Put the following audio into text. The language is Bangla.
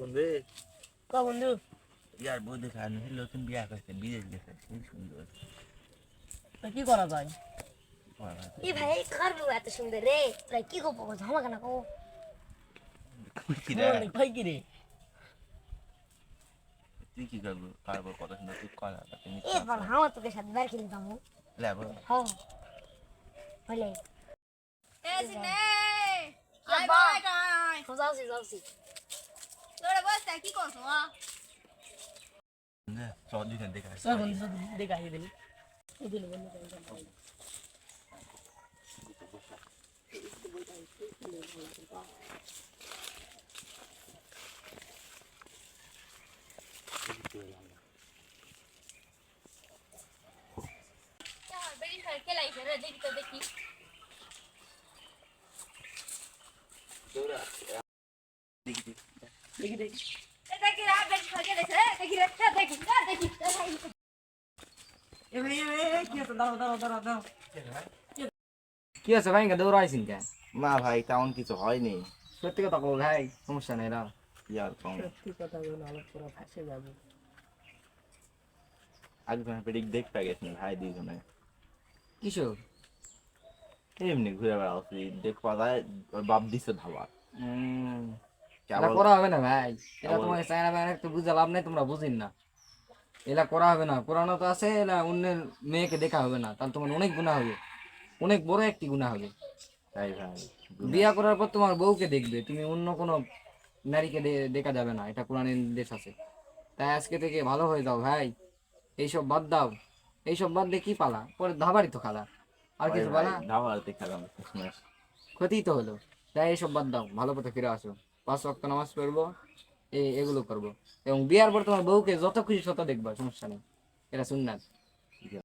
বন্ধু বন্ধু ইয়ার বউ দেখা নতুন বিয়া করছে বিদেশ গেছে খুব সুন্দর কি করা যায়? এই ভাই কার বউ এত সুন্দর রে? তোরা কি গো বউ ঝামা কেন কো? ভাই কি রে? তুই কি করবো কার বউ কত সুন্দর তুই করা এ বল হাওয়া তোকে সাথে বার খেলি দামু লেবো হ্যাঁ বলে এ সিনে আই বাই বাই যাওছি তোরে বসতে কি করছো না চল দিন দেখা চল বন্ধু দেখা দিলি দিলি বন্ধু বেরি ফের খেলাইছে রে দেখি তো দেখি দেখি দেখি এ দেখি রা বেরি ফের খেলাইছে রে দেখি রে দেখি এ ভাই কি আছে? দাঁড়াও কি আছে ভাই দৌড়াইছেন কে? মা ভাই তেমন কিছু হয়নি সত্যি কথা বল ভাই, সমস্যা নেই না। ইয়ার কম সত্যি কথা বলে আলাপ করা ফাঁসে যাবো। আগে পেডিক দেখতে গেছেন ভাই দুজনে কিসব? এমনি ঘুরে বেড়াচ্ছি দেখবা যায় ওর বাপ দিছে ধাবা এটা করা হবে না ভাই, এটা তোমাকে চায়না ভাই একটু বুঝে লাভ নেই, তোমরা বুঝিন না। এলা করা হবে না, কোরআন তো আছে, এলা অন্যের মেয়েকে দেখা হবে না, তাহলে তোমার অনেক গুনাহ হবে, অনেক বড় একটি গুনাহ হবে। তাই ভাই বিয়া করার পর তোমার বউকে দেখবে, তুমি অন্য কোনো নারীকে দেখা যাবে না, এটা কোরআনের নির্দেশ আছে। তাই আজকে থেকে ভালো হয়ে যাও ভাই, এইসব বাদ দাও, এইসব বাদ দিয়ে কি পালা, পরে ধাবারই তো খালা, আর কিছু পালা, ধাবাতে খেলাম শেষমেশ ক্ষতিই তো হলো। তাই এইসব বাদ দাও, ভালো পথে ফিরে আসো, 5 ওয়াক্ত নামাজ পড়বো, এগুলো করবো, এবং বিয়ার পর তোমার বউকে যত খুশি তত দেখবা, সমস্যা নেই, এটা সুন্নাত।